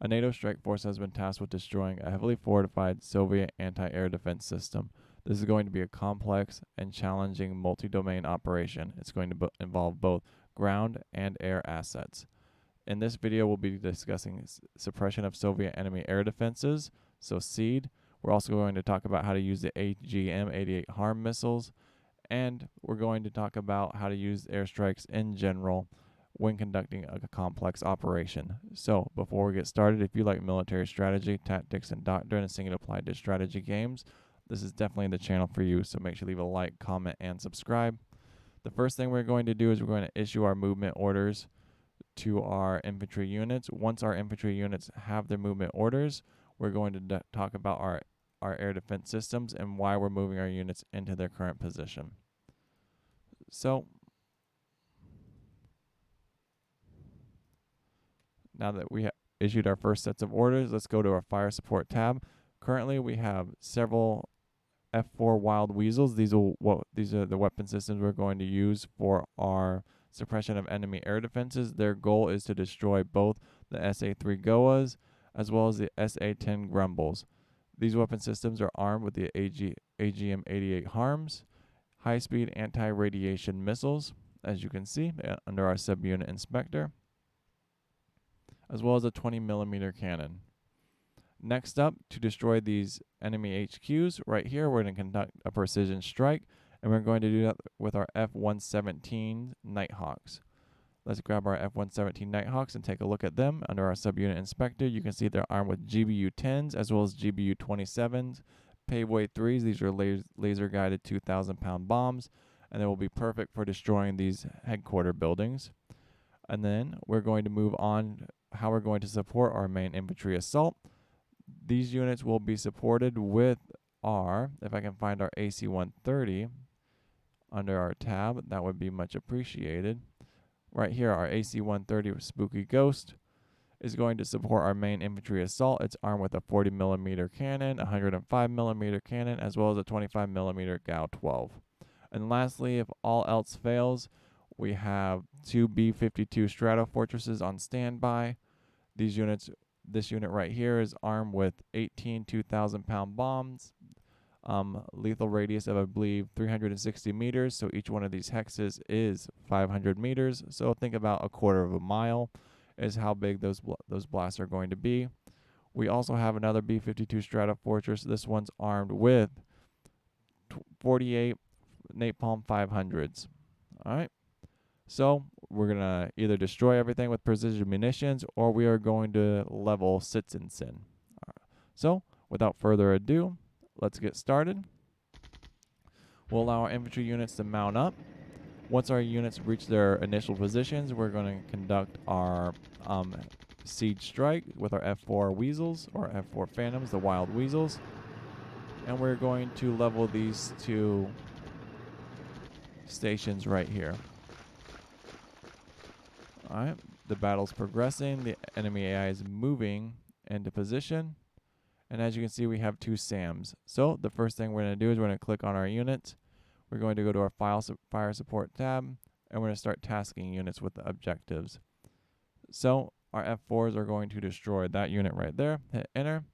A NATO strike force has been tasked with destroying a heavily fortified Soviet anti-air defense system. This is going to be a complex and challenging multi-domain operation. It's going to involve both ground and air assets. In this video, we'll be discussing suppression of Soviet enemy air defenses, so SEAD. We're also going to talk about how to use the AGM-88 HARM missiles, and we're going to talk about how to use airstrikes in general when conducting a complex operation. So, before we get started, if you like military strategy, tactics, and doctrine, and seeing it applied to strategy games, this is definitely the channel for you, so make sure you leave a like, comment, and subscribe. The first thing we're going to do is we're going to issue our movement orders to our infantry units. Once our infantry units have their movement orders, we're going to talk about our air defense systems and why we're moving our units into their current position. So, now that we have issued our first sets of orders, let's go to our fire support tab. Currently, we have several F-4 Wild Weasels. These are the weapon systems we're going to use for our suppression of enemy air defenses. Their goal is to destroy both the SA-3 GOAs as well as the SA-10 Grumbles. These weapon systems are armed with the AGM-88 HARMs, high-speed anti-radiation missiles, as you can see under our subunit inspector, as well as a 20mm cannon. Next up, to destroy these enemy HQs, right here, we're going to conduct a precision strike, and we're going to do that with our F-117 Nighthawks. Let's grab our F-117 Nighthawks and take a look at them. Under our subunit inspector, you can see they're armed with GBU-10s as well as GBU-27s, Paveway 3s. These are laser-guided 2,000-pound bombs, and they will be perfect for destroying these headquarter buildings. And then we're going to move on how we're going to support our main infantry assault. These units will be supported with our, if I can find our AC-130 under our tab, that would be much appreciated. Right here, our AC-130 Spooky Ghost is going to support our main infantry assault. It's armed with a 40mm cannon, a 105mm cannon, as well as a 25mm GAU-12. And lastly, if all else fails, we have two B-52 Stratofortresses on standby. This unit right here is armed with 18 2,000-pound bombs, lethal radius of, I believe, 360 meters. So each one of these hexes is 500 meters. So think about a quarter of a mile is how big those blasts are going to be. We also have another B-52 Stratofortress. This one's armed with 48 Napalm 500s. All right. So we're going to either destroy everything with precision munitions, or we are going to level Sitzensen. So without further ado, let's get started. We'll allow our infantry units to mount up. Once our units reach their initial positions, we're going to conduct our siege strike with our F-4 Weasels, or F-4 Phantoms, the Wild Weasels. And we're going to level these two stations right here. Alright, the battle's progressing, the enemy AI is moving into position, and as you can see, we have two SAMs. So the first thing we're going to do is we're going to click on our unit. We're going to go to our fire support tab, and we're going to start tasking units with the objectives. So our F4s are going to destroy that unit right there. Hit enter.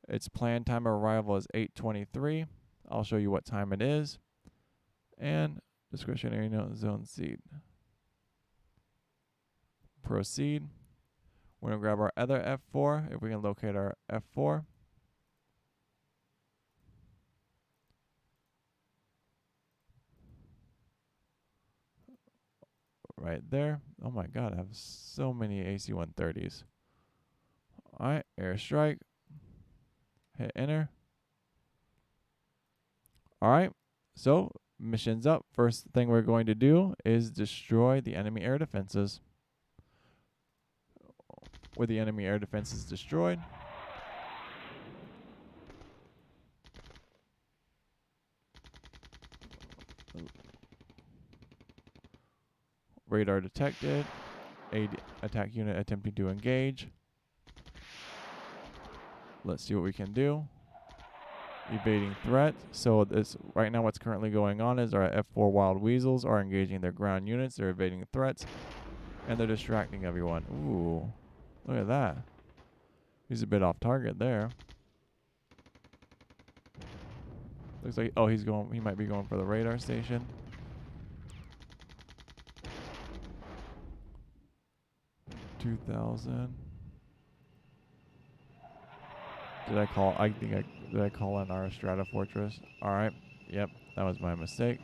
Its planned time of arrival is 8:23. I'll show you what time it is. And discretionary zone SEAD. Proceed. We're going to grab our other F4, if we can locate our F4. Right there. Oh my god, I have so many AC-130s. Alright, airstrike. Hit enter. Alright, so mission's up. First thing we're going to do is destroy the enemy air defenses. With the enemy air defenses destroyed, radar detected, attack unit attempting to engage. Let's see what we can do. Evading threat. So this right now what's currently going on is our F-4 Wild Weasels are engaging their ground units, they're evading threats, and they're distracting everyone. Ooh, look at that. He's a bit off target there. Looks like, oh, he might be going for the radar station. $2,000. Did I call in our Strata Fortress? Alright. Yep, that was my mistake.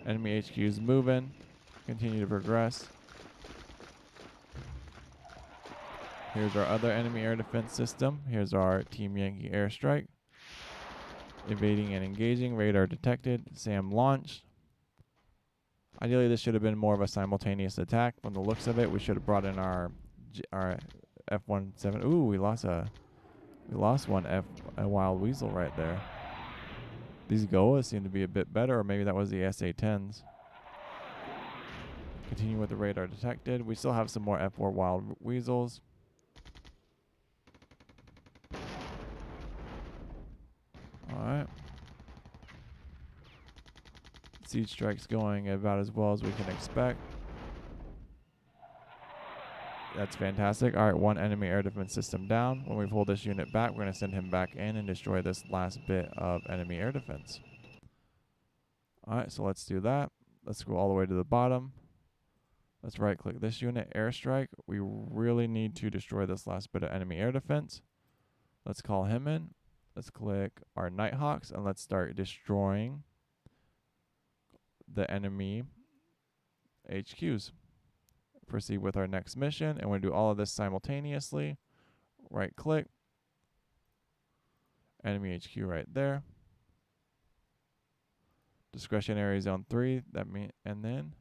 Enemy HQ is moving. Continue to progress. Here's our other enemy air defense system. Here's our Team Yankee airstrike. Evading and engaging. Radar detected. SAM launched. Ideally, this should have been more of a simultaneous attack. From the looks of it, we should have brought in our F-117. Ooh, we lost one a wild weasel right there. These Goas seem to be a bit better, or maybe that was the SA-10s. Continue with the radar detected. We still have some more F-4 wild weasels. Alright. Siege strike's going about as well as we can expect. That's fantastic. Alright, one enemy air defense system down. When we pull this unit back, we're going to send him back in and destroy this last bit of enemy air defense. Alright, so let's do that. Let's go all the way to the bottom. Let's right click this unit, airstrike. We really need to destroy this last bit of enemy air defense. Let's call him in. Let's click our Nighthawks and let's start destroying the enemy HQs. Proceed with our next mission, and we're going to do all of this simultaneously. Right click, enemy HQ right there. Discretionary zone 3, and then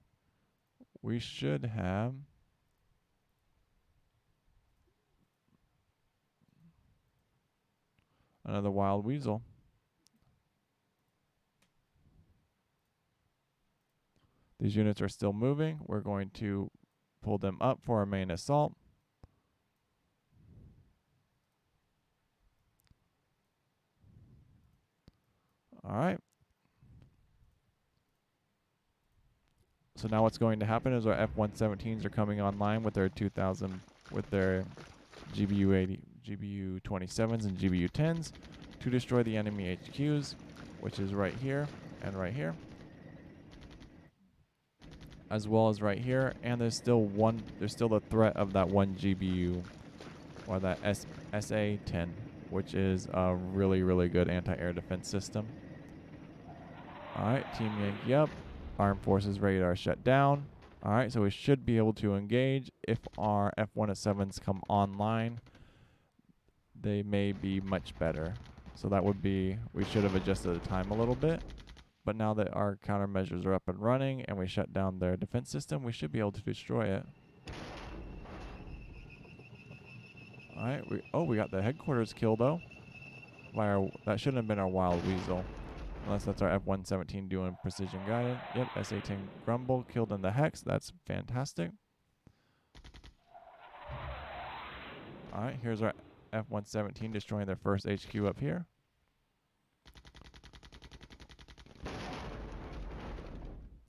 we should have another wild weasel. These units are still moving. We're going to pull them up for our main assault. All right. So now what's going to happen is our F-117s are coming online with their 2000, with their GBU-27s and GBU-10s to destroy the enemy HQs, which is right here and right here, as well as right here. And there's still the threat of that one GBU, or that SA-10, which is a really, really good anti-air defense system. All right, Team Yankee up. Armed Forces radar shut down. All right, so we should be able to engage. If our F-117s come online, they may be much better. So that would be, we should have adjusted the time a little bit. But now that our countermeasures are up and running and we shut down their defense system, we should be able to destroy it. All right, we got the headquarters kill though. That shouldn't have been our wild weasel. Unless that's our F-117 doing precision guided. Yep, SA-10 Grumble killed in the Hex. That's fantastic. Alright, here's our F-117 destroying their first HQ up here.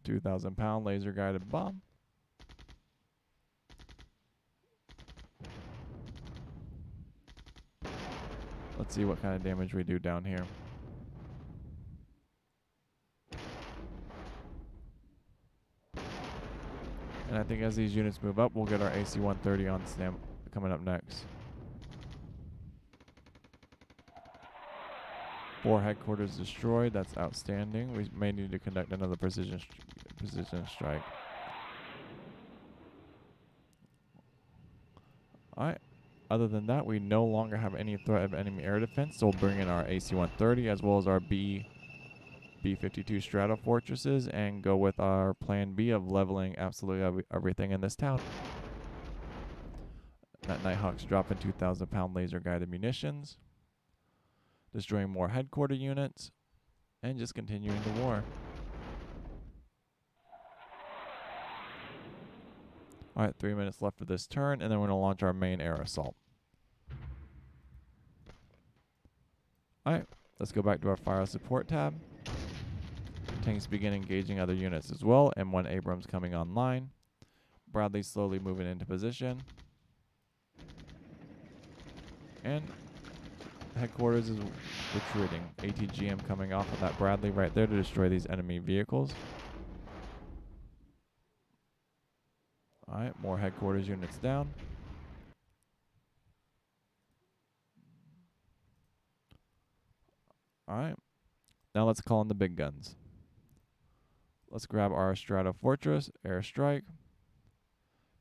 £2,000 laser guided bomb. Let's see what kind of damage we do down here. And I think as these units move up, we'll get our AC-130 on coming up next. 4 headquarters destroyed. That's outstanding. We may need to conduct another precision strike. Alright. Other than that, we no longer have any threat of enemy air defense, so we'll bring in our AC-130 as well as our B-52 Strata Fortresses and go with our plan B of leveling absolutely everything in this town. That Nighthawk's dropping £2,000 laser guided munitions, destroying more headquarter units, and just continuing the war. Alright, 3 minutes left for this turn, and then we're going to launch our main air assault. Alright, let's go back to our fire support tab. Tanks begin engaging other units as well, and 1 Abrams coming online. Bradley slowly moving into position. And headquarters is retreating. ATGM coming off of that Bradley right there to destroy these enemy vehicles. Alright, more headquarters units down. Alright, now let's call in the big guns. Let's grab our Strata Fortress, airstrike.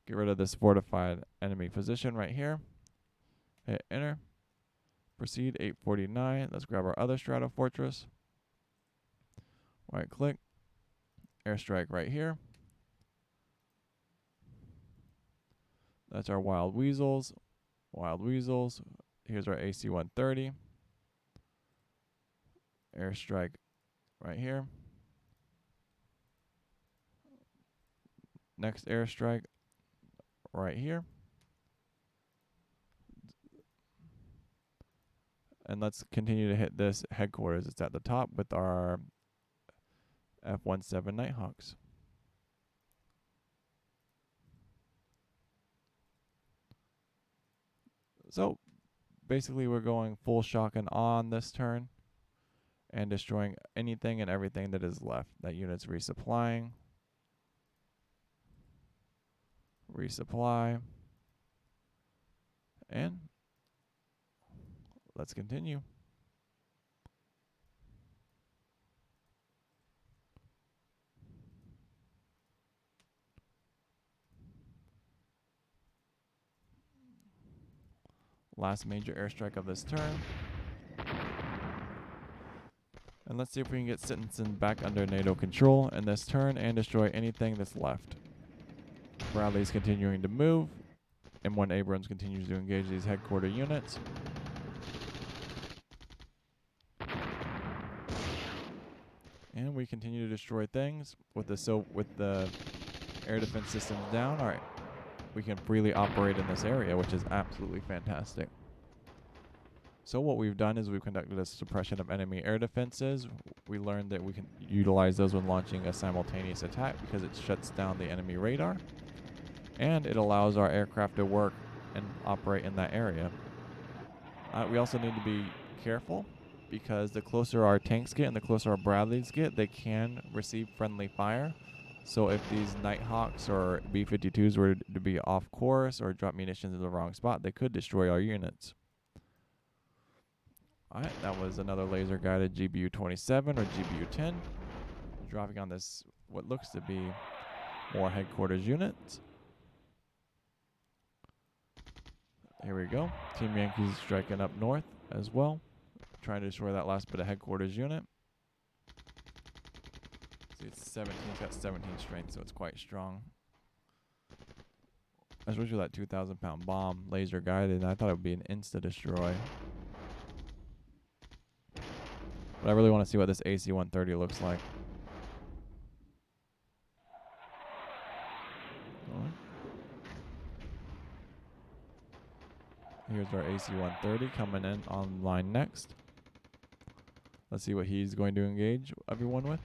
Get rid of this fortified enemy position right here. Hit enter. Proceed 849. Let's grab our other Strata Fortress. Right click. Airstrike right here. That's our Wild Weasels. Wild Weasels. Here's our AC-130. Airstrike right here. Next airstrike right here. And let's continue to hit this headquarters. It's at the top with our F-117 Nighthawks. So basically we're going full shotgun on this turn and destroying anything and everything that is left. That unit's resupplying. Resupply. And let's continue. Last major airstrike of this turn. And let's see if we can get Sittenson back under NATO control in this turn and destroy anything that's left. Bradley's continuing to move. M1 Abrams continues to engage these headquarter units. And we continue to destroy things with the air defense systems down. All right, we can freely operate in this area, which is absolutely fantastic. So what we've done is we've conducted a suppression of enemy air defenses. We learned that we can utilize those when launching a simultaneous attack because it shuts down the enemy radar. And it allows our aircraft to work and operate in that area. We also need to be careful because the closer our tanks get and the closer our Bradleys get, they can receive friendly fire. So if these Nighthawks or B-52s were to be off course or drop munitions in the wrong spot, they could destroy our units. Alright, that was another laser guided GBU-27 or GBU-10. Dropping on this, what looks to be more headquarters units. Here we go. Team Yankees striking up north as well. Trying to destroy that last bit of headquarters unit. See, it's 17. It's got 17 strength, so it's quite strong. Especially that 2,000-pound bomb, laser guided, and I thought it would be an insta-destroy. But I really want to see what this AC-130 looks like. Here's our AC-130 coming in online next. Let's see what he's going to engage everyone with.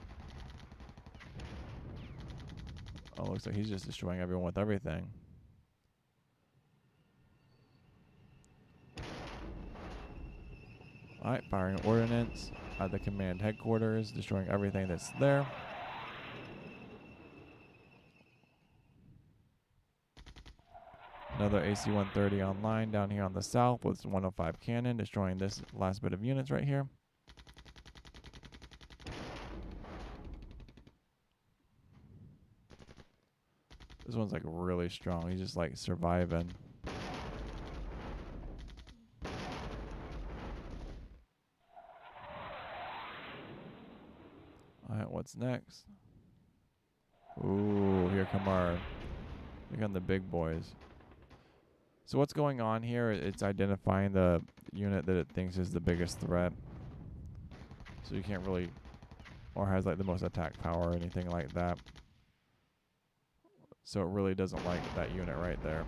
Oh, looks like he's just destroying everyone with everything. Alright, firing ordnance at the command headquarters, destroying everything that's there. Another AC-130 online down here on the south with 105 cannon, destroying this last bit of units right here. This one's like really strong. He's just like surviving. Alright, what's next? Ooh, here come the big boys. So what's going on here? It's identifying the unit that it thinks is the biggest threat. So you can't really, or has like the most attack power or anything like that. So it really doesn't like that unit right there.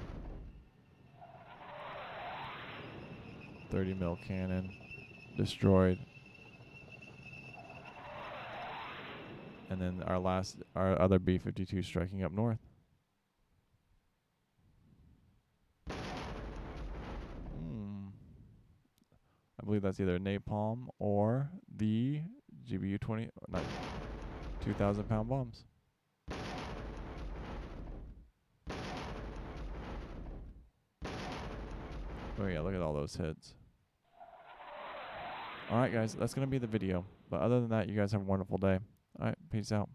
30 mil cannon destroyed. And then our other B-52 striking up north. believe that's either napalm or the GBU-20, not 2,000-pound bombs. Oh yeah, look at all those hits. Alright guys, that's going to be the video. But other than that, you guys have a wonderful day. Alright, peace out.